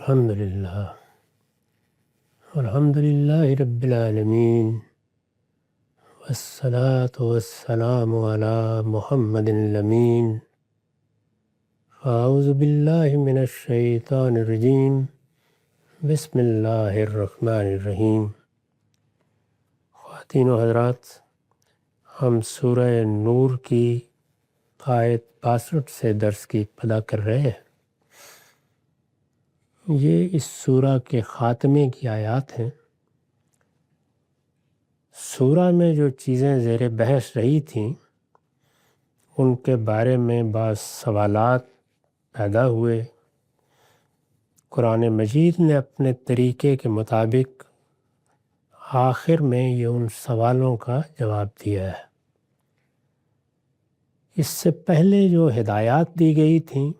الحمد للہ رب العالمین والصلاة والسلام علی محمد الامین اعوذ باللہ من الشیطان الرجیم بسم اللہ الرحمن الرحیم۔ خواتین و حضرات، ہم سورہ نور کی آیت 62 سے درس کی ابتدا کر رہے ہیں۔ یہ اس سورہ کے خاتمے کی آیات ہیں۔ سورہ میں جو چیزیں زیر بحث رہی تھیں ان کے بارے میں بعض سوالات پیدا ہوئے۔ قرآن مجید نے اپنے طریقے کے مطابق آخر میں یہ ان سوالوں کا جواب دیا ہے۔ اس سے پہلے جو ہدایات دی گئی تھیں،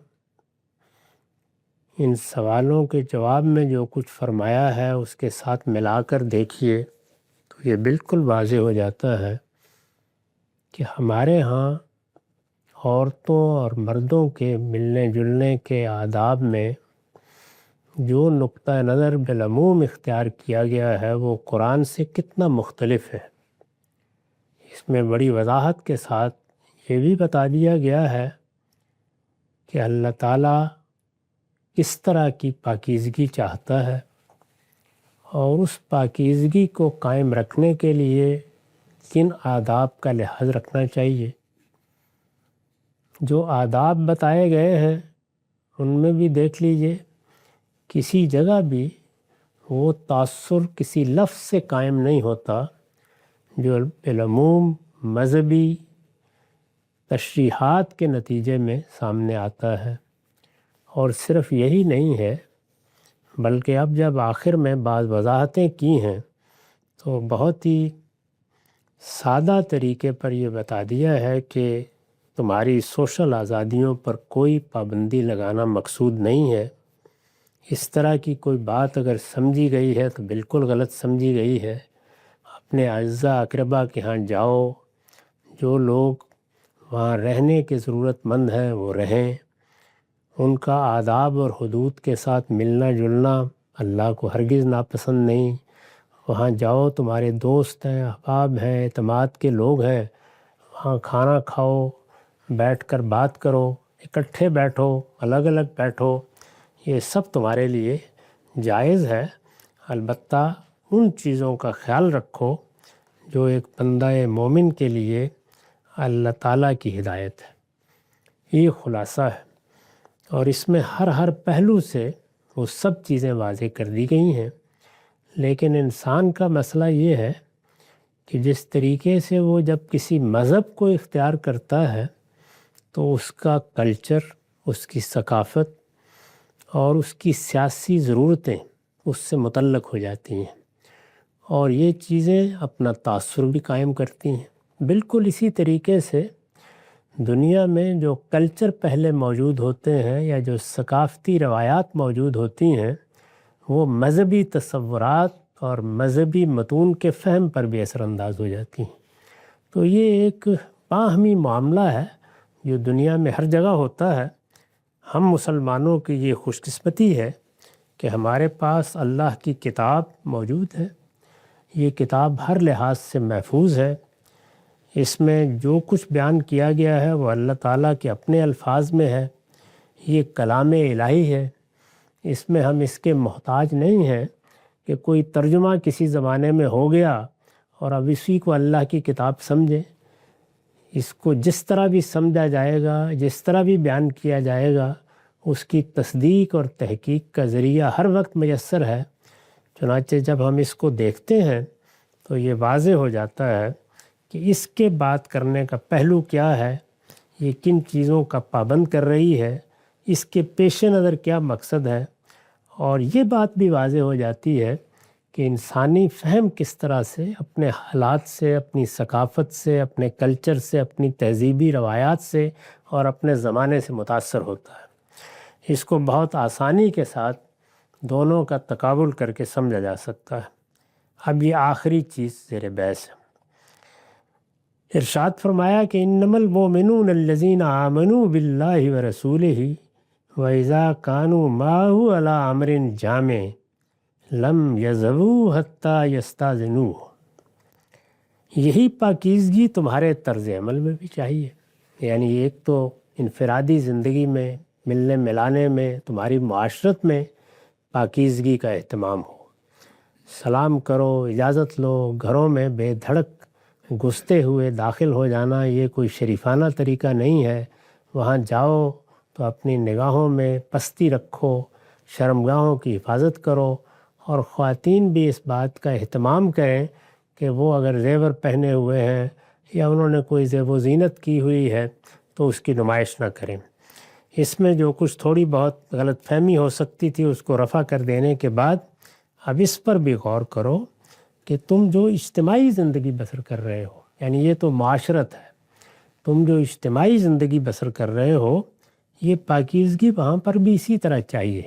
ان سوالوں کے جواب میں جو کچھ فرمایا ہے اس کے ساتھ ملا کر دیکھیے تو یہ بالکل واضح ہو جاتا ہے کہ ہمارے ہاں عورتوں اور مردوں کے ملنے جلنے کے آداب میں جو نقطہ نظر بالعموم اختیار کیا گیا ہے وہ قرآن سے کتنا مختلف ہے۔ اس میں بڑی وضاحت کے ساتھ یہ بھی بتا دیا گیا ہے کہ اللہ تعالیٰ کس طرح کی پاکیزگی چاہتا ہے اور اس پاکیزگی کو قائم رکھنے کے لیے کن آداب کا لحاظ رکھنا چاہیے۔ جو آداب بتائے گئے ہیں ان میں بھی دیکھ لیجئے، کسی جگہ بھی وہ تاثر کسی لفظ سے قائم نہیں ہوتا جو بالعموم مذہبی تشریحات کے نتیجے میں سامنے آتا ہے۔ اور صرف یہی نہیں ہے بلکہ اب جب آخر میں بعض وضاحتیں کی ہیں تو بہت ہی سادہ طریقے پر یہ بتا دیا ہے کہ تمہاری سوشل آزادیوں پر کوئی پابندی لگانا مقصود نہیں ہے۔ اس طرح کی کوئی بات اگر سمجھی گئی ہے تو بالکل غلط سمجھی گئی ہے۔ اپنے اعزاء اقربا کے ہاں جاؤ، جو لوگ وہاں رہنے کے ضرورت مند ہیں وہ رہیں، ان کا آداب اور حدود کے ساتھ ملنا جلنا اللہ کو ہرگز ناپسند نہیں۔ وہاں جاؤ، تمہارے دوست ہیں، احباب ہیں، اعتماد کے لوگ ہیں، وہاں کھانا کھاؤ، بیٹھ کر بات کرو، اکٹھے بیٹھو، الگ الگ بیٹھو، یہ سب تمہارے لیے جائز ہے۔ البتہ ان چیزوں کا خیال رکھو جو ایک بندہ مومن کے لیے اللہ تعالیٰ کی ہدایت ہے۔ یہ خلاصہ ہے، اور اس میں ہر پہلو سے وہ سب چیزیں واضح کر دی گئی ہیں۔ لیکن انسان کا مسئلہ یہ ہے کہ جس طریقے سے وہ جب کسی مذہب کو اختیار کرتا ہے تو اس کا کلچر، اس کی ثقافت اور اس کی سیاسی ضرورتیں اس سے متعلق ہو جاتی ہیں، اور یہ چیزیں اپنا تاثر بھی قائم کرتی ہیں۔ بالکل اسی طریقے سے دنیا میں جو کلچر پہلے موجود ہوتے ہیں یا جو ثقافتی روایات موجود ہوتی ہیں وہ مذہبی تصورات اور مذہبی متون کے فہم پر بھی اثر انداز ہو جاتی ہیں۔ تو یہ ایک باہمی معاملہ ہے جو دنیا میں ہر جگہ ہوتا ہے۔ ہم مسلمانوں کی یہ خوش قسمتی ہے کہ ہمارے پاس اللہ کی کتاب موجود ہے۔ یہ کتاب ہر لحاظ سے محفوظ ہے۔ اس میں جو کچھ بیان کیا گیا ہے وہ اللہ تعالیٰ کے اپنے الفاظ میں ہے۔ یہ کلام الہی ہے۔ اس میں ہم اس کے محتاج نہیں ہیں کہ کوئی ترجمہ کسی زمانے میں ہو گیا اور اب اسی کو اللہ کی کتاب سمجھیں۔ اس کو جس طرح بھی سمجھا جائے گا، جس طرح بھی بیان کیا جائے گا، اس کی تصدیق اور تحقیق کا ذریعہ ہر وقت میسر ہے۔ چنانچہ جب ہم اس کو دیکھتے ہیں تو یہ واضح ہو جاتا ہے کہ اس کے بات کرنے کا پہلو کیا ہے، یہ کن چیزوں کا پابند کر رہی ہے، اس کے پیش نظر کیا مقصد ہے، اور یہ بات بھی واضح ہو جاتی ہے کہ انسانی فہم کس طرح سے اپنے حالات سے، اپنی ثقافت سے، اپنے کلچر سے، اپنی تہذیبی روایات سے اور اپنے زمانے سے متاثر ہوتا ہے۔ اس کو بہت آسانی کے ساتھ دونوں کا تقابل کر کے سمجھا جا سکتا ہے۔ اب یہ آخری چیز زیر بحث ہے۔ ارشاد فرمایا کہ انما المؤمنون الذین آمنوا باللہ ورسولہ وَإِذَا كَانُوا مَعَهُ عَلَىٰ أَمْرٍ جَامِعٍ لَمْ يَذْهَبُوا حَتَّىٰ يَسْتَأْذِنُوهُ۔ یہی پاکیزگی تمہارے طرز عمل میں بھی چاہیے، یعنی ایک تو انفرادی زندگی میں ملنے ملانے میں تمہاری معاشرت میں پاکیزگی کا اہتمام ہو، سلام کرو، اجازت لو، گھروں میں بے دھڑک گھستے ہوئے داخل ہو جانا یہ کوئی شریفانہ طریقہ نہیں ہے۔ وہاں جاؤ تو اپنی نگاہوں میں پستی رکھو، شرمگاہوں کی حفاظت کرو، اور خواتین بھی اس بات کا اہتمام کریں کہ وہ اگر زیور پہنے ہوئے ہیں یا انہوں نے کوئی زیب و زینت کی ہوئی ہے تو اس کی نمائش نہ کریں۔ اس میں جو کچھ تھوڑی بہت غلط فہمی ہو سکتی تھی اس کو رفع کر دینے کے بعد اب اس پر بھی غور کرو کہ تم جو اجتماعی زندگی بسر کر رہے ہو، یعنی یہ تو معاشرت ہے، تم جو اجتماعی زندگی بسر کر رہے ہو یہ پاکیزگی وہاں پر بھی اسی طرح چاہیے،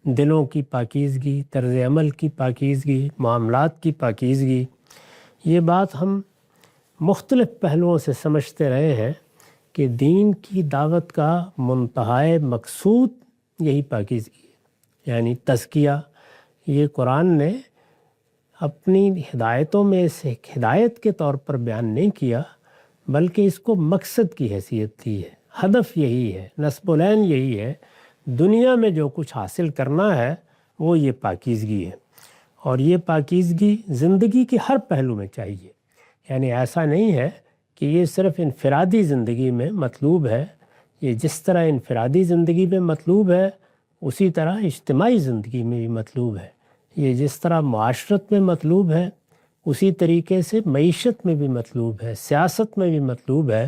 دلوں کی پاکیزگی، طرز عمل کی پاکیزگی، معاملات کی پاکیزگی۔ یہ بات ہم مختلف پہلوؤں سے سمجھتے رہے ہیں کہ دین کی دعوت کا منتہائے مقصود یہی پاکیزگی ہے، یعنی تزکیہ۔ یہ قرآن نے اپنی ہدایتوں میں اسے ایک ہدایت کے طور پر بیان نہیں کیا بلکہ اس کو مقصد کی حیثیت دی ہے، ہدف یہی ہے، نصب العین یہی ہے، دنیا میں جو کچھ حاصل کرنا ہے وہ یہ پاکیزگی ہے، اور یہ پاکیزگی زندگی کے ہر پہلو میں چاہیے۔ یعنی ایسا نہیں ہے کہ یہ صرف انفرادی زندگی میں مطلوب ہے، یہ جس طرح انفرادی زندگی میں مطلوب ہے اسی طرح اجتماعی زندگی میں بھی مطلوب ہے، یہ جس طرح معاشرت میں مطلوب ہے اسی طریقے سے معیشت میں بھی مطلوب ہے، سیاست میں بھی مطلوب ہے۔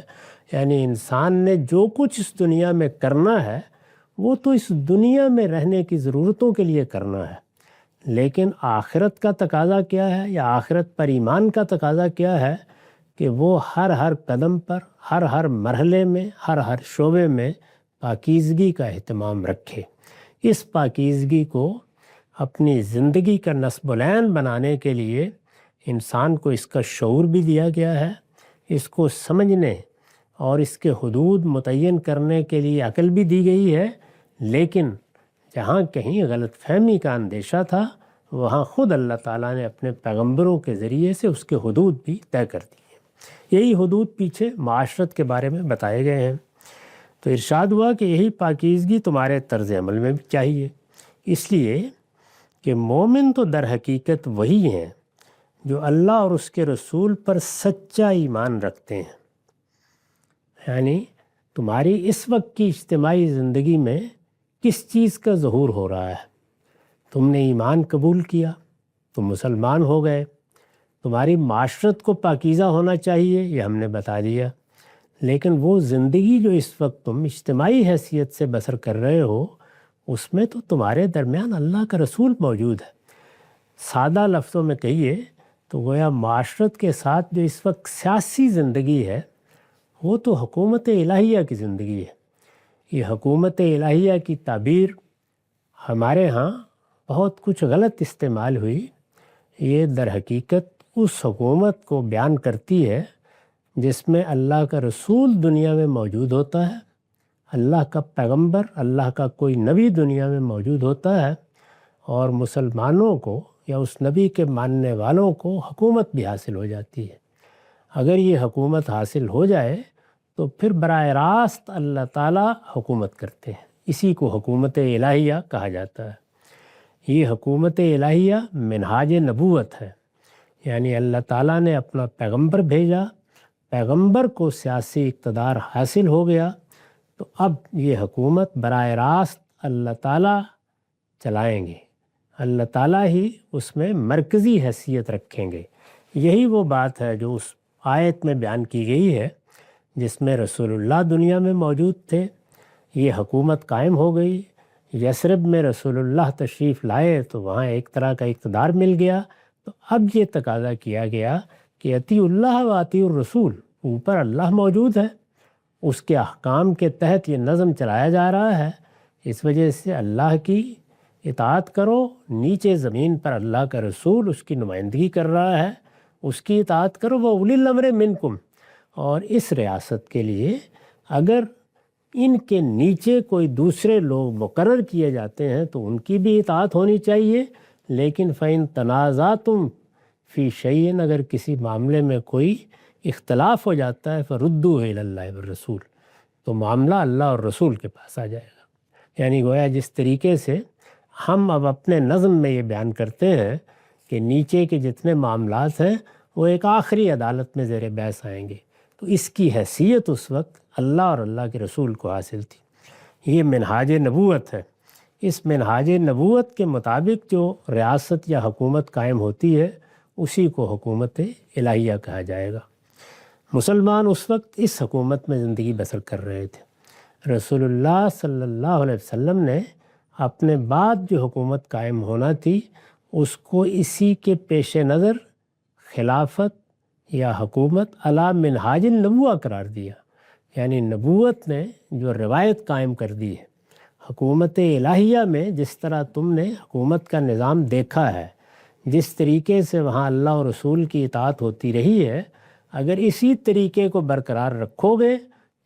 یعنی انسان نے جو کچھ اس دنیا میں کرنا ہے وہ تو اس دنیا میں رہنے کی ضرورتوں کے لیے کرنا ہے، لیکن آخرت کا تقاضا کیا ہے یا آخرت پر ایمان کا تقاضا کیا ہے کہ وہ ہر قدم پر، ہر مرحلے میں، ہر شعبے میں پاکیزگی کا اہتمام رکھے۔ اس پاکیزگی کو اپنی زندگی کا نصب العین بنانے کے لیے انسان کو اس کا شعور بھی دیا گیا ہے، اس کو سمجھنے اور اس کے حدود متعین کرنے کے لیے عقل بھی دی گئی ہے، لیکن جہاں کہیں غلط فہمی کا اندیشہ تھا وہاں خود اللہ تعالیٰ نے اپنے پیغمبروں کے ذریعے سے اس کے حدود بھی طے کر دیے۔ یہی حدود پیچھے معاشرت کے بارے میں بتائے گئے ہیں۔ تو ارشاد ہوا کہ یہی پاکیزگی تمہارے طرز عمل میں بھی چاہیے، اس لیے کہ مومن تو در حقیقت وہی ہیں جو اللہ اور اس کے رسول پر سچا ایمان رکھتے ہیں۔ یعنی تمہاری اس وقت کی اجتماعی زندگی میں کس چیز کا ظہور ہو رہا ہے؟ تم نے ایمان قبول کیا، تم مسلمان ہو گئے، تمہاری معاشرت کو پاکیزہ ہونا چاہیے یہ ہم نے بتا دیا، لیکن وہ زندگی جو اس وقت تم اجتماعی حیثیت سے بسر کر رہے ہو اس میں تو تمہارے درمیان اللہ کا رسول موجود ہے۔ سادہ لفظوں میں کہیے تو گویا معاشرت کے ساتھ جو اس وقت سیاسی زندگی ہے وہ تو حکومت الہیہ کی زندگی ہے۔ یہ حکومت الہیہ کی تعبیر ہمارے ہاں بہت کچھ غلط استعمال ہوئی، یہ در حقیقت اس حکومت کو بیان کرتی ہے جس میں اللہ کا رسول دنیا میں موجود ہوتا ہے، اللہ کا پیغمبر، اللہ کا کوئی نبی دنیا میں موجود ہوتا ہے، اور مسلمانوں کو یا اس نبی کے ماننے والوں کو حکومت بھی حاصل ہو جاتی ہے۔ اگر یہ حکومت حاصل ہو جائے تو پھر براہ راست اللہ تعالیٰ حکومت کرتے ہیں، اسی کو حکومت الہیہ کہا جاتا ہے۔ یہ حکومت الہیہ منہاج نبوت ہے، یعنی اللہ تعالیٰ نے اپنا پیغمبر بھیجا، پیغمبر کو سیاسی اقتدار حاصل ہو گیا، تو اب یہ حکومت براہ راست اللہ تعالیٰ چلائیں گے، اللہ تعالیٰ ہی اس میں مرکزی حیثیت رکھیں گے۔ یہی وہ بات ہے جو اس آیت میں بیان کی گئی ہے جس میں رسول اللہ دنیا میں موجود تھے، یہ حکومت قائم ہو گئی، یثرب میں رسول اللہ تشریف لائے تو وہاں ایک طرح کا اقتدار مل گیا، تو اب یہ تقاضا کیا گیا کہ اطیعوا اللہ و اطیعوا الرسول، اوپر اللہ موجود ہے، اس کے احکام کے تحت یہ نظم چلایا جا رہا ہے، اس وجہ سے اللہ کی اطاعت کرو، نیچے زمین پر اللہ کا رسول اس کی نمائندگی کر رہا ہے، اس کی اطاعت کرو، وہ اولی الامر منکم۔ اور اس ریاست کے لیے اگر ان کے نیچے کوئی دوسرے لوگ مقرر کیے جاتے ہیں تو ان کی بھی اطاعت ہونی چاہیے، لیکن فَإِن تَنَازَعْتُمْ فِي شَيْءٍ، اگر کسی معاملے میں کوئی اختلاف ہو جاتا ہے فَرُدُّوهُ إِلَى اللَّهِ وَالرَّسُولِ، تو معاملہ اللہ اور رسول کے پاس آ جائے گا۔ یعنی گویا جس طریقے سے ہم اب اپنے نظم میں یہ بیان کرتے ہیں کہ نیچے کے جتنے معاملات ہیں وہ ایک آخری عدالت میں زیر بحث آئیں گے، تو اس کی حیثیت اس وقت اللہ اور اللہ کے رسول کو حاصل تھی۔ یہ منہاج نبوت ہے۔ اس منہاج نبوت کے مطابق جو ریاست یا حکومت قائم ہوتی ہے اسی کو حکومت الہیہ کہا جائے گا۔ مسلمان اس وقت اس حکومت میں زندگی بسر کر رہے تھے۔ رسول اللہ صلی اللہ علیہ وسلم نے اپنے بعد جو حکومت قائم ہونا تھی اس کو اسی کے پیش نظر خلافت یا حکومت علی منہاج النبوہ قرار دیا۔ یعنی نبوت نے جو روایت قائم کر دی ہے، حکومت الہیہ میں جس طرح تم نے حکومت کا نظام دیکھا ہے، جس طریقے سے وہاں اللہ اور رسول کی اطاعت ہوتی رہی ہے، اگر اسی طریقے کو برقرار رکھو گے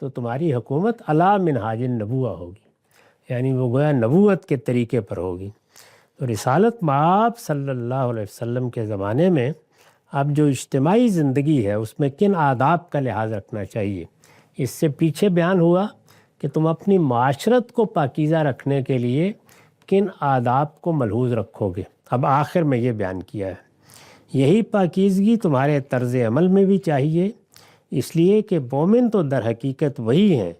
تو تمہاری حکومت علی منہاج النبوہ ہوگی، یعنی وہ گویا نبوت کے طریقے پر ہوگی۔ تو رسالت مآب صلی اللہ علیہ وسلم کے زمانے میں اب جو اجتماعی زندگی ہے اس میں کن آداب کا لحاظ رکھنا چاہیے، اس سے پیچھے بیان ہوا کہ تم اپنی معاشرت کو پاکیزہ رکھنے کے لیے کن آداب کو ملحوظ رکھو گے۔ اب آخر میں یہ بیان کیا ہے، یہی پاکیزگی تمہارے طرز عمل میں بھی چاہیے، اس لیے کہ مومن تو در حقیقت وہی ہیں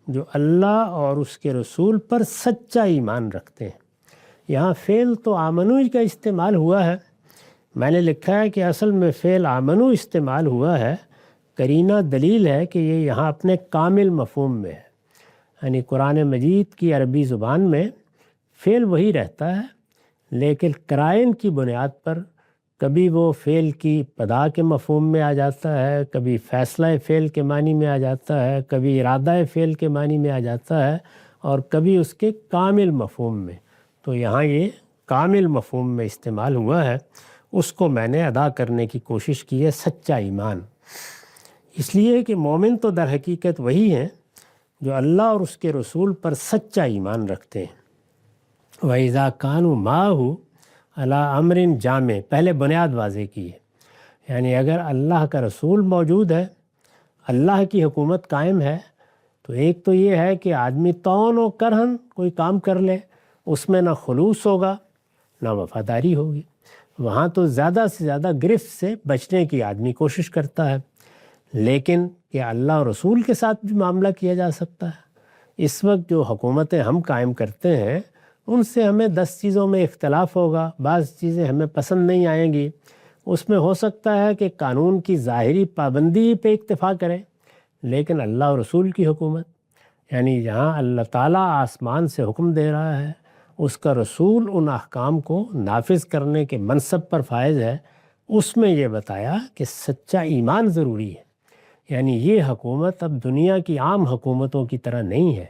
جو اللہ اور اس کے رسول پر سچا ایمان رکھتے ہیں۔ یہاں فعل تو آمنو کا استعمال ہوا ہے، میں نے لکھا ہے کہ اصل میں فعل آمنو استعمال ہوا ہے، قرینہ دلیل ہے کہ یہ یہاں اپنے کامل مفہوم میں ہے۔ یعنی قرآن مجید کی عربی زبان میں فعل وہی رہتا ہے، لیکن قرائن کی بنیاد پر کبھی وہ فعل کی ابتدا کے مفہوم میں آ جاتا ہے، کبھی فیصلہ فعل کے معنی میں آ جاتا ہے، کبھی ارادہ فعل کے معنی میں آ جاتا ہے، اور کبھی اس کے کامل مفہوم میں۔ تو یہاں یہ کامل مفہوم میں استعمال ہوا ہے، اس کو میں نے ادا کرنے کی کوشش کی ہے، سچا ایمان۔ اس لیے کہ مومن تو در حقیقت وہی ہیں جو اللہ اور اس کے رسول پر سچا ایمان رکھتے ہیں۔ وَإِذَا كَانُوا مَعَهُ عَلَىٰ أَمْرٍ جَامِعٍ، پہلے بنیاد واضح کی ہے، یعنی اگر اللہ کا رسول موجود ہے، اللہ کی حکومت قائم ہے، تو ایک تو یہ ہے کہ آدمی طوعاً و کرہاً کوئی کام کر لے، اس میں نہ خلوص ہوگا نہ وفاداری ہوگی، وہاں تو زیادہ سے زیادہ گرفت سے بچنے کی آدمی کوشش کرتا ہے۔ لیکن کیا اللہ اور رسول کے ساتھ بھی معاملہ کیا جا سکتا ہے؟ اس وقت جو حکومتیں ہم قائم کرتے ہیں ان سے ہمیں 10 چیزوں میں اختلاف ہوگا، بعض چیزیں ہمیں پسند نہیں آئیں گی، اس میں ہو سکتا ہے کہ قانون کی ظاہری پابندی پہ اکتفا کریں، لیکن اللہ اور رسول کی حکومت، یعنی جہاں اللہ تعالیٰ آسمان سے حکم دے رہا ہے، اس کا رسول ان احکام کو نافذ کرنے کے منصب پر فائز ہے، اس میں یہ بتایا کہ سچا ایمان ضروری ہے۔ یعنی یہ حکومت اب دنیا کی عام حکومتوں کی طرح نہیں ہے،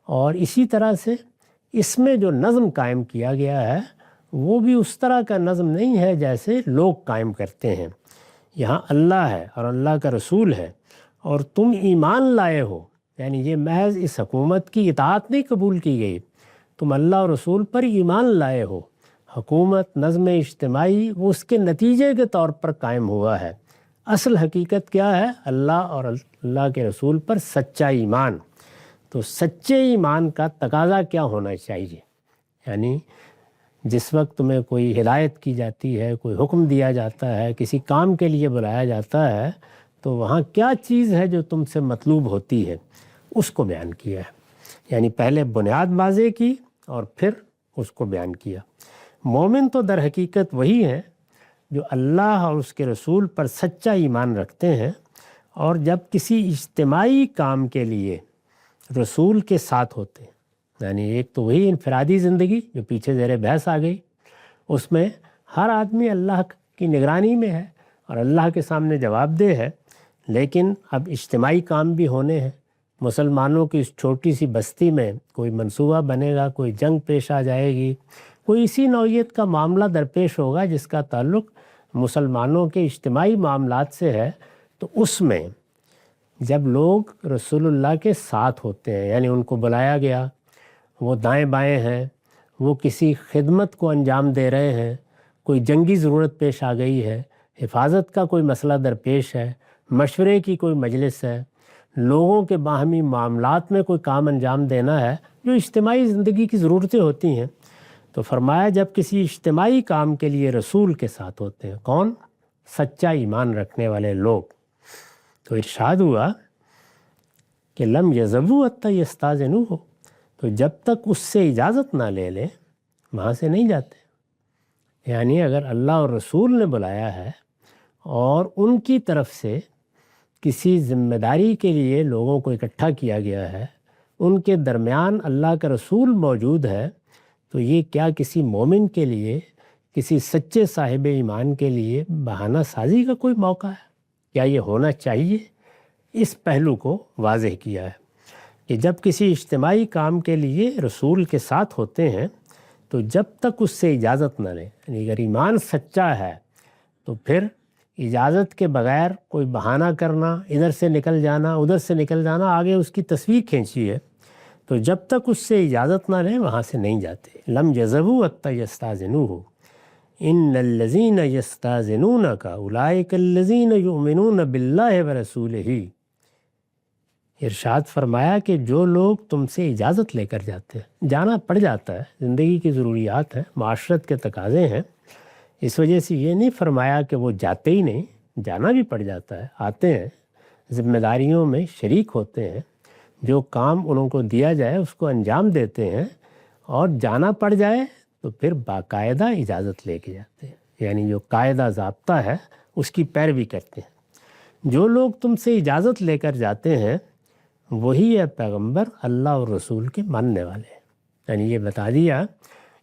اور اسی طرح سے اس میں جو نظم قائم کیا گیا ہے وہ بھی اس طرح کا نظم نہیں ہے جیسے لوگ قائم کرتے ہیں۔ یہاں اللہ ہے اور اللہ کا رسول ہے اور تم ایمان لائے ہو، یعنی یہ محض اس حکومت کی اطاعت نہیں قبول کی گئی، تم اللہ اور رسول پر ایمان لائے ہو۔ حکومت، نظم اجتماعی وہ اس کے نتیجے کے طور پر قائم ہوا ہے، اصل حقیقت کیا ہے؟ اللہ اور اللہ کے رسول پر سچا ایمان۔ تو سچے ایمان کا تقاضا کیا ہونا چاہیے؟ یعنی جس وقت تمہیں کوئی ہدایت کی جاتی ہے، کوئی حکم دیا جاتا ہے، کسی کام کے لیے بلایا جاتا ہے، تو وہاں کیا چیز ہے جو تم سے مطلوب ہوتی ہے، اس کو بیان کیا ہے۔ یعنی پہلے بنیاد واضح کی اور پھر اس کو بیان کیا۔ مومن تو در حقیقت وہی ہیں جو اللہ اور اس کے رسول پر سچا ایمان رکھتے ہیں، اور جب کسی اجتماعی کام کے لیے رسول کے ساتھ ہوتے ہیں، یعنی ایک تو وہی انفرادی زندگی جو پیچھے زیر بحث آ گئی، اس میں ہر آدمی اللہ کی نگرانی میں ہے اور اللہ کے سامنے جواب دہ ہے، لیکن اب اجتماعی کام بھی ہونے ہیں۔ مسلمانوں کی اس چھوٹی سی بستی میں کوئی منصوبہ بنے گا، کوئی جنگ پیش آ جائے گی، کوئی اسی نوعیت کا معاملہ درپیش ہوگا جس کا تعلق مسلمانوں کے اجتماعی معاملات سے ہے، تو اس میں جب لوگ رسول اللہ کے ساتھ ہوتے ہیں، یعنی ان کو بلایا گیا، وہ دائیں بائیں ہیں، وہ کسی خدمت کو انجام دے رہے ہیں، کوئی جنگی ضرورت پیش آ گئی ہے، حفاظت کا کوئی مسئلہ درپیش ہے، مشورے کی کوئی مجلس ہے، لوگوں کے باہمی معاملات میں کوئی کام انجام دینا ہے، جو اجتماعی زندگی کی ضرورتیں ہوتی ہیں، تو فرمایا جب کسی اجتماعی کام کے لیے رسول کے ساتھ ہوتے ہیں، کون؟ سچا ایمان رکھنے والے لوگ، تو ارشاد ہوا کہ لم یذبوا حتی یستاذنوہ، تو جب تک اس سے اجازت نہ لے لیں وہاں سے نہیں جاتے۔ یعنی اگر اللہ اور رسول نے بلایا ہے اور ان کی طرف سے کسی ذمہ داری کے لیے لوگوں کو اکٹھا کیا گیا ہے، ان کے درمیان اللہ کا رسول موجود ہے، تو یہ کیا کسی مومن کے لیے، کسی سچے صاحب ایمان کے لیے بہانہ سازی کا کوئی موقع ہے؟ کیا یہ ہونا چاہیے؟ اس پہلو کو واضح کیا ہے کہ جب کسی اجتماعی کام کے لیے رسول کے ساتھ ہوتے ہیں تو جب تک اس سے اجازت نہ لیں، یعنی اگر ایمان سچا ہے تو پھر اجازت کے بغیر کوئی بہانہ کرنا، ادھر سے نکل جانا، ادھر سے نکل جانا، آگے اس کی تصویر کھینچی ہے، تو جب تک اس سے اجازت نہ لیں وہاں سے نہیں جاتے۔ لم یذبوا حتی یستاذنوہ ان الذین یستاذنونک اولئک الذین یؤمنون باللہ ورسولہ۔ ارشاد فرمایا کہ جو لوگ تم سے اجازت لے کر جاتے ہیں، جانا پڑ جاتا ہے، زندگی کی ضروریات ہیں، معاشرت کے تقاضے ہیں، اس وجہ سے یہ نہیں فرمایا کہ وہ جاتے ہی نہیں، جانا بھی پڑ جاتا ہے، آتے ہیں، ذمہ داریوں میں شریک ہوتے ہیں، جو کام انہوں کو دیا جائے اس کو انجام دیتے ہیں، اور جانا پڑ جائے تو پھر باقاعدہ اجازت لے کے جاتے ہیں، یعنی جو قاعدہ ضابطہ ہے اس کی پیروی کرتے ہیں۔ جو لوگ تم سے اجازت لے کر جاتے ہیں وہی ہے پیغمبر اللہ اور رسول کے ماننے والے ہیں۔ یعنی یہ بتا دیا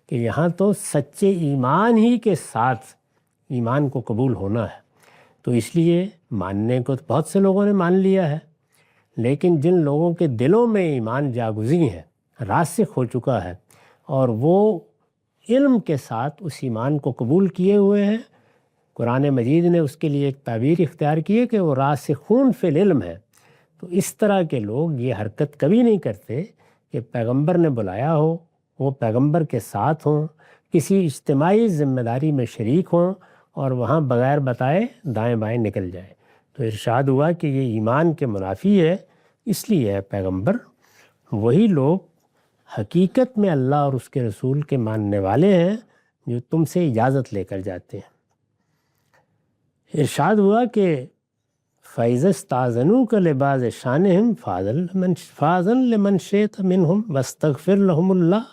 کہ یہاں تو سچے ایمان ہی کے ساتھ ایمان کو قبول ہونا ہے، تو اس لیے ماننے کو تو بہت سے لوگوں نے مان لیا ہے، لیکن جن لوگوں کے دلوں میں ایمان جاگزی ہے، راسخ ہو چکا ہے، اور وہ علم کے ساتھ اس ایمان کو قبول کیے ہوئے ہیں، قرآن مجید نے اس کے لیے ایک تعبیر اختیار کی ہے کہ وہ راسخون فی العلم ہے، تو اس طرح کے لوگ یہ حرکت کبھی نہیں کرتے کہ پیغمبر نے بلایا ہو، وہ پیغمبر کے ساتھ ہوں، کسی اجتماعی ذمہ داری میں شریک ہوں اور وہاں بغیر بتائے دائیں بائیں نکل جائے۔ تو ارشاد ہوا کہ یہ ایمان کے منافی ہے، اس لیے ہے پیغمبر وہی لوگ حقیقت میں اللہ اور اس کے رسول کے ماننے والے ہیں جو تم سے اجازت لے کر جاتے ہیں۔ ارشاد ہوا کہ فَإِذَا اسْتَأْذَنُوكَ لِبَعْضِ شَأْنِهِمْ فَأْذَن لِمَنْ شِئْتَ مِنْهُمْ وَاسْتَغْفِرْ لَهُمُ اللَّهَ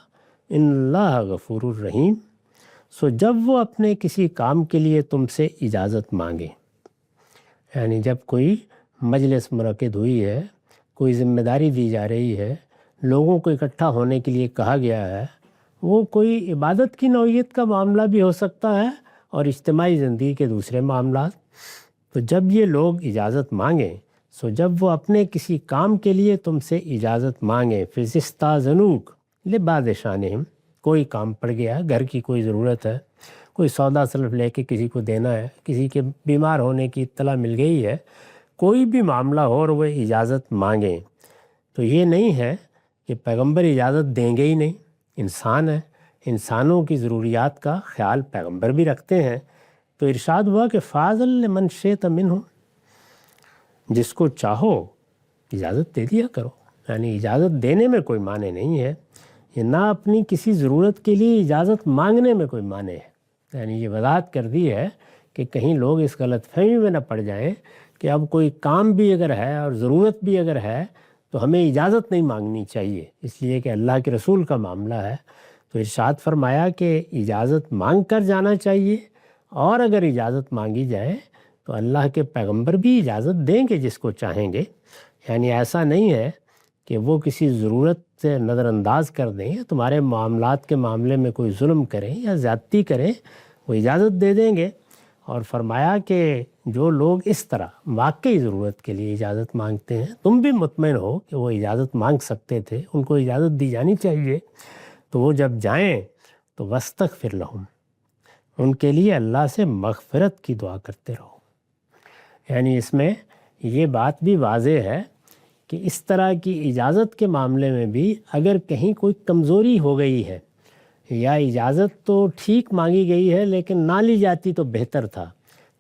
إِنَّ اللَّهَ غَفُورٌ رَحِيمٌ۔ سو جب وہ اپنے کسی کام کے لیے تم سے اجازت مانگے، یعنی جب کوئی مجلس منعقد ہوئی ہے، کوئی ذمہ داری دی جا رہی ہے، لوگوں کو اکٹھا ہونے کے لیے کہا گیا ہے، وہ کوئی عبادت کی نوعیت کا معاملہ بھی ہو سکتا ہے اور اجتماعی زندگی کے دوسرے معاملات، تو جب یہ لوگ اجازت مانگیں، سو جب وہ اپنے کسی کام کے لیے تم سے اجازت مانگیں، فَإِذَا لِبَعْضِ شَأْنِهِمْ، کوئی کام پڑ گیا، گھر کی کوئی ضرورت ہے، کوئی سودا سلف لے کے کسی کو دینا ہے، کسی کے بیمار ہونے کی اطلاع مل گئی ہے، کوئی بھی معاملہ ہو اور وہ اجازت مانگیں، تو یہ نہیں ہے کہ پیغمبر اجازت دیں گے ہی نہیں، انسان ہے، انسانوں کی ضروریات کا خیال پیغمبر بھی رکھتے ہیں، تو ارشاد ہوا کہ فَأْذَن لِمَنْ شِئْتَ مِنْهُمْ، جس کو چاہو اجازت دے دیا کرو، یعنی اجازت دینے میں کوئی معنی نہیں ہے، یہ نہ اپنی کسی ضرورت کے لیے اجازت مانگنے میں کوئی معنی ہے، یعنی یہ وضاحت کر دی ہے کہ کہیں لوگ اس غلط فہمی میں نہ پڑ جائیں کہ اب کوئی کام بھی اگر ہے اور ضرورت بھی اگر ہے تو ہمیں اجازت نہیں مانگنی چاہیے، اس لیے کہ اللہ کے رسول کا معاملہ ہے، تو ارشاد فرمایا کہ اجازت مانگ کر جانا چاہیے، اور اگر اجازت مانگی جائے تو اللہ کے پیغمبر بھی اجازت دیں گے جس کو چاہیں گے، یعنی ایسا نہیں ہے کہ وہ کسی ضرورت سے نظر انداز کر دیں یا تمہارے معاملات کے معاملے میں کوئی ظلم کریں یا زیادتی کریں، وہ اجازت دے دیں گے، اور فرمایا کہ جو لوگ اس طرح واقعی ضرورت کے لیے اجازت مانگتے ہیں، تم بھی مطمئن ہو کہ وہ اجازت مانگ سکتے تھے، ان کو اجازت دی جانی چاہیے، تو وہ جب جائیں تو وَاسْتَغْفِرْ لَهُمْ، ان کے لیے اللہ سے مغفرت کی دعا کرتے رہو، یعنی اس میں یہ بات بھی واضح ہے کہ اس طرح کی اجازت کے معاملے میں بھی اگر کہیں کوئی کمزوری ہو گئی ہے یا اجازت تو ٹھیک مانگی گئی ہے لیکن نہ لی جاتی تو بہتر تھا،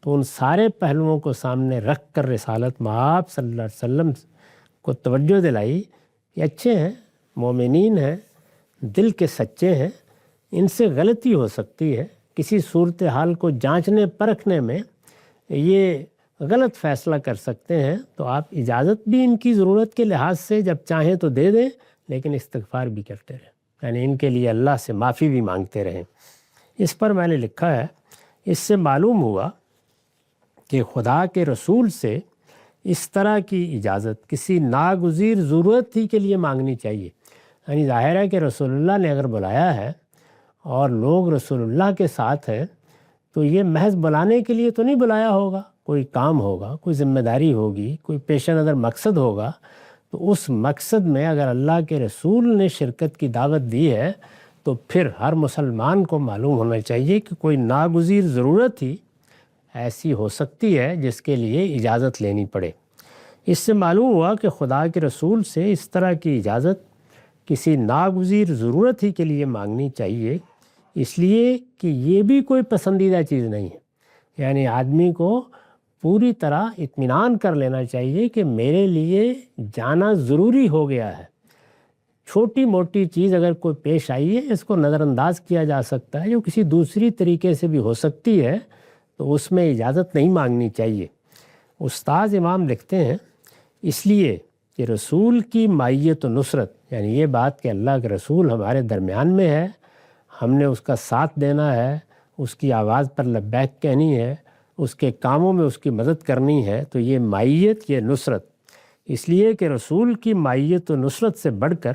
تو ان سارے پہلوؤں کو سامنے رکھ کر رسالت مآب صلی اللہ علیہ وسلم کو توجہ دلائی کہ اچھے ہیں، مومنین ہیں، دل کے سچے ہیں، ان سے غلطی ہو سکتی ہے، کسی صورتحال کو جانچنے پرکھنے میں یہ غلط فیصلہ کر سکتے ہیں، تو آپ اجازت بھی ان کی ضرورت کے لحاظ سے جب چاہیں تو دے دیں، لیکن استغفار بھی کرتے رہیں، یعنی ان کے لیے اللہ سے معافی بھی مانگتے رہیں۔ اس پر میں نے لکھا ہے، اس سے معلوم ہوا کہ خدا کے رسول سے اس طرح کی اجازت کسی ناگزیر ضرورت ہی کے لیے مانگنی چاہیے۔ یعنی ظاہر ہے کہ رسول اللہ نے اگر بلایا ہے اور لوگ رسول اللہ کے ساتھ ہیں تو یہ محض بلانے کے لیے تو نہیں بلایا ہوگا، کوئی کام ہوگا، کوئی ذمہ داری ہوگی، کوئی پیش نظر مقصد ہوگا، تو اس مقصد میں اگر اللہ کے رسول نے شرکت کی دعوت دی ہے تو پھر ہر مسلمان کو معلوم ہونا چاہیے کہ کوئی ناگزیر ضرورت ہی ایسی ہو سکتی ہے جس کے لیے اجازت لینی پڑے۔ اس سے معلوم ہوا کہ خدا کے رسول سے اس طرح کی اجازت کسی ناگزیر ضرورت ہی کے لیے مانگنی چاہیے، اس لیے کہ یہ بھی کوئی پسندیدہ چیز نہیں ہے۔ یعنی آدمی کو پوری طرح اطمینان کر لینا چاہیے کہ میرے لیے جانا ضروری ہو گیا ہے۔ چھوٹی موٹی چیز اگر کوئی پیش آئی ہے اس کو نظر انداز کیا جا سکتا ہے، جو کسی دوسری طریقے سے بھی ہو سکتی ہے، تو اس میں اجازت نہیں مانگنی چاہیے۔ استاذ امام لکھتے ہیں، اس لیے کہ رسول کی مائیت و نصرت، یعنی یہ بات کہ اللہ کے رسول ہمارے درمیان میں ہے، ہم نے اس کا ساتھ دینا ہے، اس کی آواز پر لبیک کہنی ہے، اس کے کاموں میں اس کی مدد کرنی ہے، تو یہ مائیت، یہ نصرت، اس لیے کہ رسول کی مائیت و نصرت سے بڑھ کر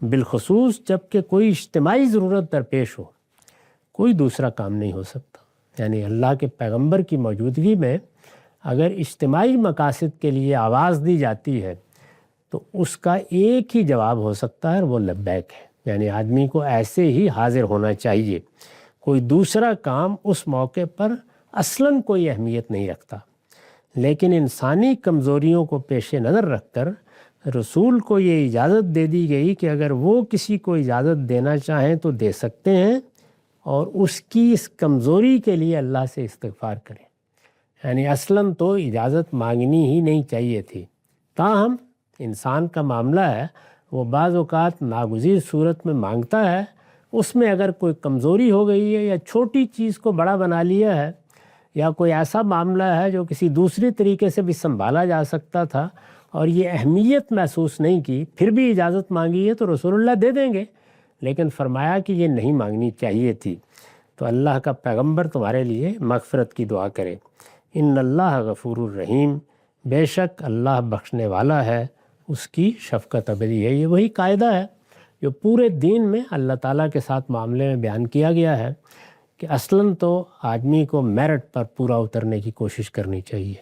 بالخصوص جب کہ کوئی اجتماعی ضرورت درپیش ہو، کوئی دوسرا کام نہیں ہو سکتا۔ یعنی اللہ کے پیغمبر کی موجودگی میں اگر اجتماعی مقاصد کے لیے آواز دی جاتی ہے تو اس کا ایک ہی جواب ہو سکتا ہے، وہ لبیک ہے۔ یعنی آدمی کو ایسے ہی حاضر ہونا چاہیے، کوئی دوسرا کام اس موقع پر اصلاً کوئی اہمیت نہیں رکھتا۔ لیکن انسانی کمزوریوں کو پیش نظر رکھ کر رسول کو یہ اجازت دے دی گئی کہ اگر وہ کسی کو اجازت دینا چاہیں تو دے سکتے ہیں، اور اس کی اس کمزوری کے لیے اللہ سے استغفار کریں۔ یعنی اصلاً تو اجازت مانگنی ہی نہیں چاہیے تھی، تاہم انسان کا معاملہ ہے، وہ بعض اوقات ناگزیر صورت میں مانگتا ہے، اس میں اگر کوئی کمزوری ہو گئی ہے یا چھوٹی چیز کو بڑا بنا لیا ہے، یا کوئی ایسا معاملہ ہے جو کسی دوسری طریقے سے بھی سنبھالا جا سکتا تھا اور یہ اہمیت محسوس نہیں کی، پھر بھی اجازت مانگی ہے تو رسول اللہ دے دیں گے، لیکن فرمایا کہ یہ نہیں مانگنی چاہیے تھی۔ تو اللہ کا پیغمبر تمہارے لیے مغفرت کی دعا کرے۔ ان اللہ غفور الرحیم، بے شک اللہ بخشنے والا ہے، اس کی شفقت ابدی ہے۔ یہ وہی قاعدہ ہے جو پورے دین میں اللہ تعالیٰ کے ساتھ معاملے میں بیان کیا گیا ہے کہ اصلاً تو آدمی کو میرٹ پر پورا اترنے کی کوشش کرنی چاہیے۔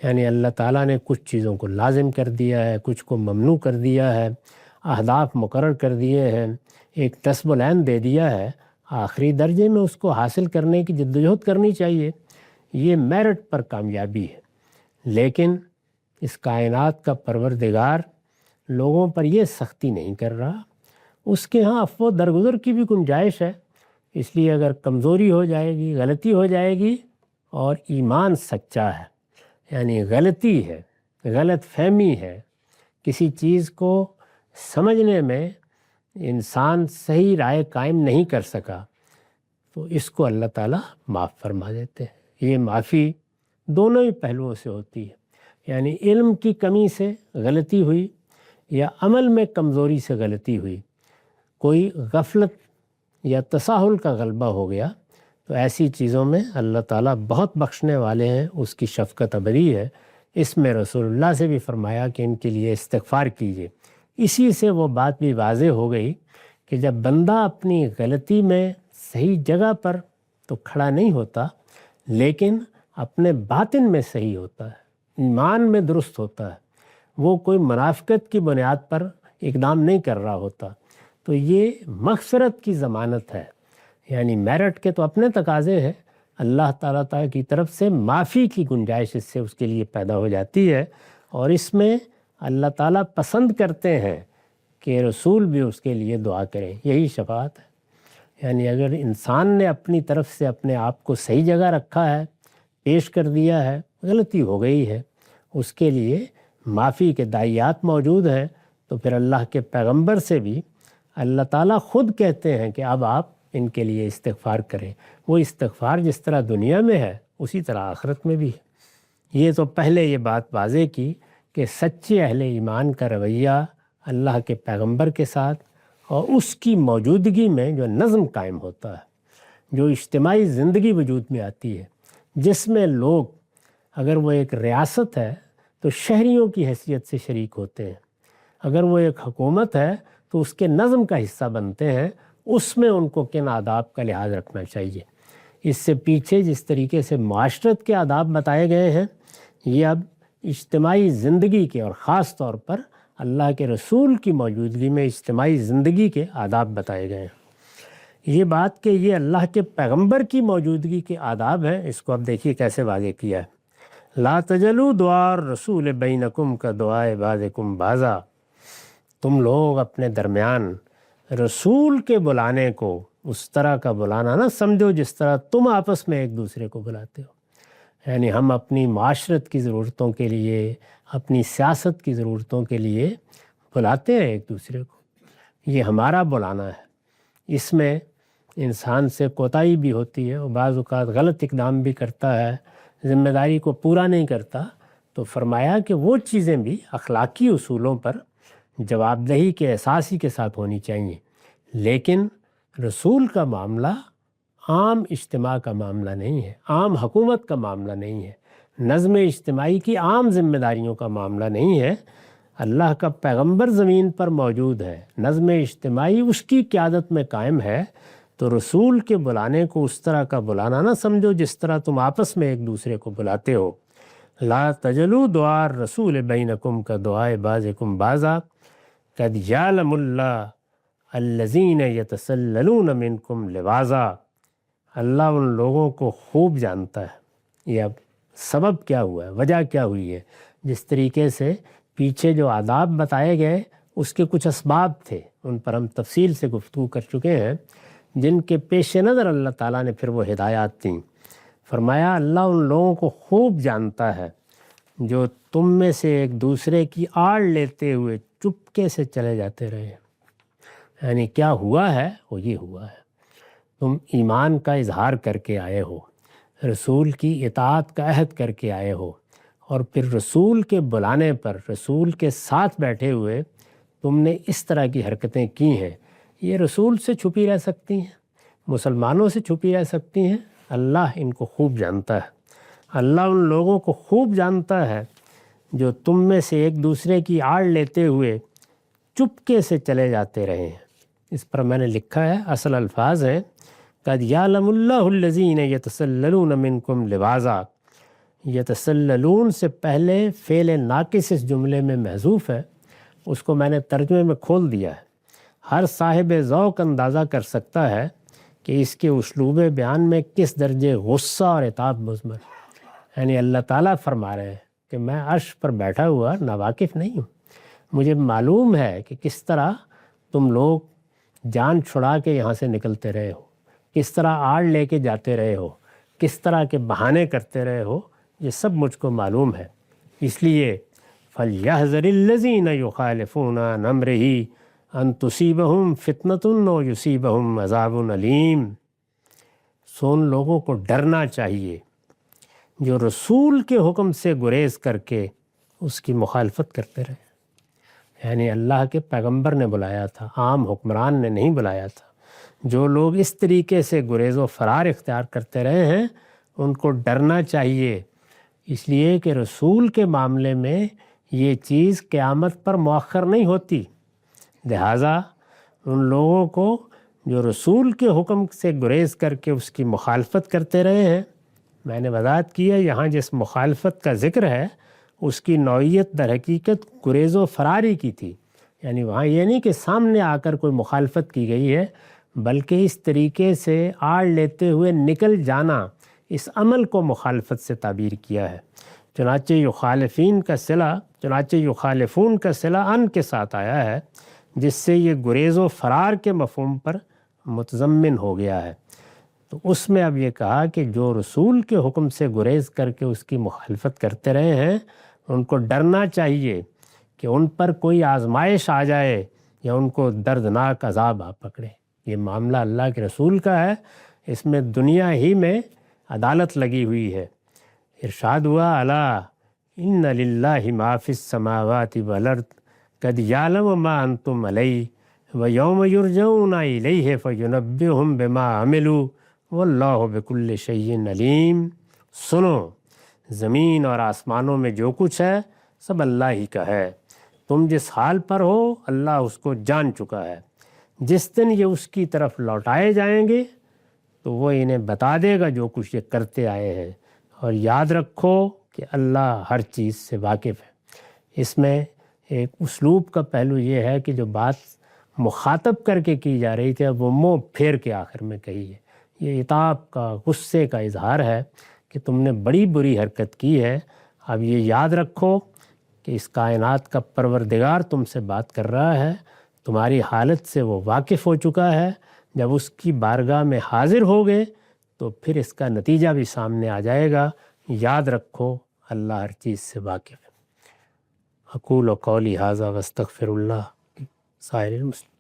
یعنی اللہ تعالیٰ نے کچھ چیزوں کو لازم کر دیا ہے، کچھ کو ممنوع کر دیا ہے، اہداف مقرر کر دیے ہیں، ایک نصب العین دے دیا ہے، آخری درجے میں اس کو حاصل کرنے کی جدوجہد کرنی چاہیے۔ یہ میرٹ پر کامیابی ہے، لیکن اس کائنات کا پروردگار لوگوں پر یہ سختی نہیں کر رہا، اس کے ہاں عفو درگزر کی بھی گنجائش ہے۔ اس لیے اگر کمزوری ہو جائے گی، غلطی ہو جائے گی، اور ایمان سچا ہے، یعنی غلطی ہے، غلط فہمی ہے، کسی چیز کو سمجھنے میں انسان صحیح رائے قائم نہیں کر سکا، تو اس کو اللہ تعالیٰ معاف فرما دیتے ہیں۔ یہ معافی دونوں ہی پہلوؤں سے ہوتی ہے، یعنی علم کی کمی سے غلطی ہوئی یا عمل میں کمزوری سے غلطی ہوئی، کوئی غفلت یا تساہل کا غلبہ ہو گیا، تو ایسی چیزوں میں اللہ تعالیٰ بہت بخشنے والے ہیں، اس کی شفقت ابدی ہے۔ اس میں رسول اللہ سے بھی فرمایا کہ ان کے لیے استغفار کیجیے۔ اسی سے وہ بات بھی واضح ہو گئی کہ جب بندہ اپنی غلطی میں صحیح جگہ پر تو کھڑا نہیں ہوتا، لیکن اپنے باطن میں صحیح ہوتا ہے، ایمان میں درست ہوتا ہے، وہ کوئی منافقت کی بنیاد پر اقدام نہیں کر رہا ہوتا، تو یہ مغفرت کی ضمانت ہے۔ یعنی میرٹ کے تو اپنے تقاضے ہیں، اللہ تعالیٰ کی طرف سے معافی کی گنجائش اس سے اس کے لیے پیدا ہو جاتی ہے، اور اس میں اللہ تعالیٰ پسند کرتے ہیں کہ رسول بھی اس کے لیے دعا کریں۔ یہی شفاعت ہے۔ یعنی اگر انسان نے اپنی طرف سے اپنے آپ کو صحیح جگہ رکھا ہے، پیش کر دیا ہے، غلطی ہو گئی ہے، اس کے لیے معافی کے داعیات موجود ہیں، تو پھر اللہ کے پیغمبر سے بھی اللہ تعالیٰ خود کہتے ہیں کہ اب آپ ان کے لیے استغفار کریں۔ وہ استغفار جس طرح دنیا میں ہے اسی طرح آخرت میں بھی ہے۔ یہ تو پہلے یہ بات واضح کی کہ سچے اہل ایمان کا رویہ اللہ کے پیغمبر کے ساتھ اور اس کی موجودگی میں جو نظم قائم ہوتا ہے، جو اجتماعی زندگی وجود میں آتی ہے، جس میں لوگ، اگر وہ ایک ریاست ہے تو شہریوں کی حیثیت سے شریک ہوتے ہیں، اگر وہ ایک حکومت ہے تو اس کے نظم کا حصہ بنتے ہیں، اس میں ان کو کن آداب کا لحاظ رکھنا چاہیے۔ اس سے پیچھے جس طریقے سے معاشرت کے آداب بتائے گئے ہیں، یہ اب اجتماعی زندگی کے اور خاص طور پر اللہ کے رسول کی موجودگی میں اجتماعی زندگی کے آداب بتائے گئے ہیں۔ یہ بات کہ یہ اللہ کے پیغمبر کی موجودگی کے آداب ہیں، اس کو اب دیکھیے کیسے واضح کیا ہے۔ لا تجلوا دعاء الرسول بینکم کا دعائے بعضکم بعضا، تم لوگ اپنے درمیان رسول کے بلانے کو اس طرح کا بلانا نہ سمجھو جس طرح تم آپس میں ایک دوسرے کو بلاتے ہو۔ یعنی ہم اپنی معاشرت کی ضرورتوں کے لیے، اپنی سیاست کی ضرورتوں کے لیے بلاتے ہیں ایک دوسرے کو، یہ ہمارا بلانا ہے۔ اس میں انسان سے کوتاہی بھی ہوتی ہے اور بعض اوقات غلط اقدام بھی کرتا ہے، ذمہ داری کو پورا نہیں کرتا، تو فرمایا کہ وہ چیزیں بھی اخلاقی اصولوں پر جواب دہی کے احساس کے ساتھ ہونی چاہیے، لیکن رسول کا معاملہ عام اجتماع کا معاملہ نہیں ہے، عام حکومت کا معاملہ نہیں ہے، نظم اجتماعی کی عام ذمہ داریوں کا معاملہ نہیں ہے۔ اللہ کا پیغمبر زمین پر موجود ہے، نظم اجتماعی اس کی قیادت میں قائم ہے، تو رسول کے بلانے کو اس طرح کا بلانا نہ سمجھو جس طرح تم آپس میں ایک دوسرے کو بلاتے ہو۔ لا تجلوا دعاء الرسول بینکم کا دعائے بعضکم بعضا قد یعلم اللہ الذین یتسللون منکم لواذا، اللہ ان لوگوں کو خوب جانتا ہے۔ یہ اب سبب کیا ہوا ہے، وجہ کیا ہوئی ہے؟ جس طریقے سے پیچھے جو آداب بتائے گئے اس کے کچھ اسباب تھے، ان پر ہم تفصیل سے گفتگو کر چکے ہیں، جن کے پیش نظر اللہ تعالیٰ نے پھر وہ ہدایات دیں۔ فرمایا اللہ ان لوگوں کو خوب جانتا ہے جو تم میں سے ایک دوسرے کی آڑ لیتے ہوئے چپکے سے چلے جاتے رہے۔ یعنی کیا ہوا ہے؟ وہ یہ ہوا ہے، تم ایمان کا اظہار کر کے آئے ہو، رسول کی اطاعت کا عہد کر کے آئے ہو، اور پھر رسول کے بلانے پر رسول کے ساتھ بیٹھے ہوئے تم نے اس طرح کی حرکتیں کی ہیں۔ یہ رسول سے چھپی رہ سکتی ہیں، مسلمانوں سے چھپی رہ سکتی ہیں، اللہ ان کو خوب جانتا ہے۔ اللہ ان لوگوں کو خوب جانتا ہے جو تم میں سے ایک دوسرے کی آڑ لیتے ہوئے چپکے سے چلے جاتے رہے ہیں۔ اس پر میں نے لکھا ہے، اصل الفاظ ہیں قد یعلم اللہ الذین یتسللون منکم لواذا۔ یتسللون سے پہلے فعل ناقص اس جملے میں محذوف ہے، اس کو میں نے ترجمے میں کھول دیا ہے۔ ہر صاحب ذوق اندازہ کر سکتا ہے کہ اس کے اسلوب بیان میں کس درجے غصہ اور عتاب مضمر۔ یعنی اللہ تعالیٰ فرما رہے ہیں کہ میں عرش پر بیٹھا ہوا ناواقف نہیں ہوں، مجھے معلوم ہے کہ کس طرح تم لوگ جان چھڑا کے یہاں سے نکلتے رہے ہو، کس طرح آڑ لے کے جاتے رہے ہو، کس طرح کے بہانے کرتے رہے ہو، یہ سب مجھ کو معلوم ہے۔ اس لیے فَلْيَحْذَرِ الَّذِينَ يُخَالِفُونَ عَنْ أَمْرِهِ أَن تُصِيبَهُمْ فِتْنَةٌ أَوْ يُصِيبَهُمْ عَذَابٌ أَلِيمٌ۔ سو ان لوگوں کو ڈرنا چاہیے جو رسول کے حکم سے گریز کر کے اس کی مخالفت کرتے رہے۔ یعنی اللہ کے پیغمبر نے بلایا تھا، عام حکمران نے نہیں بلایا تھا۔ جو لوگ اس طریقے سے گریز و فرار اختیار کرتے رہے ہیں ان کو ڈرنا چاہیے، اس لیے کہ رسول کے معاملے میں یہ چیز قیامت پر مؤخر نہیں ہوتی۔ لہٰذا ان لوگوں کو جو رسول کے حکم سے گریز کر کے اس کی مخالفت کرتے رہے ہیں، میں نے وضاحت کی ہے یہاں جس مخالفت کا ذکر ہے اس کی نوعیت در حقیقت گریز و فراری کی تھی۔ یعنی وہاں یہ نہیں کہ سامنے آ کر کوئی مخالفت کی گئی ہے، بلکہ اس طریقے سے آڑ لیتے ہوئے نکل جانا، اس عمل کو مخالفت سے تعبیر کیا ہے۔ چنانچہ یخالفین کا یخالفون کا صلہ ان کے ساتھ آیا ہے، جس سے یہ گریز و فرار کے مفہوم پر متضمن ہو گیا ہے۔ تو اس میں اب یہ کہا کہ جو رسول کے حکم سے گریز کر کے اس کی مخالفت کرتے رہے ہیں، ان کو ڈرنا چاہیے کہ ان پر کوئی آزمائش آ جائے یا ان کو دردناک عذاب آ پکڑے۔ یہ معاملہ اللہ کے رسول کا ہے، اس میں دنیا ہی میں عدالت لگی ہوئی ہے۔ ارشاد ہوا الا ان للہ ما فی السماوات والارض قد یعلم ما انتم علیہ ویوم یرجعون الیہ فینبئہم بما عملوا واللہ بکل شیء علیم۔ سنو، زمین اور آسمانوں میں جو کچھ ہے سب اللہ ہی کا ہے، تم جس حال پر ہو اللہ اس کو جان چکا ہے۔ جس دن یہ اس کی طرف لوٹائے جائیں گے تو وہ انہیں بتا دے گا جو کچھ یہ کرتے آئے ہیں، اور یاد رکھو کہ اللہ ہر چیز سے واقف ہے۔ اس میں ایک اسلوب کا پہلو یہ ہے کہ جو بات مخاطب کر کے کی جا رہی تھی اب وہ منہ پھیر کے آخر میں کہی ہے۔ یہ عتاب کا، غصے کا اظہار ہے کہ تم نے بڑی بری حرکت کی ہے۔ اب یہ یاد رکھو کہ اس کائنات کا پروردگار تم سے بات کر رہا ہے، تمہاری حالت سے وہ واقف ہو چکا ہے۔ جب اس کی بارگاہ میں حاضر ہوگے تو پھر اس کا نتیجہ بھی سامنے آ جائے گا۔ یاد رکھو اللہ ہر چیز سے واقف ہے۔ اقول قولی ھذا واستغفر اللہ سائر المسلمین۔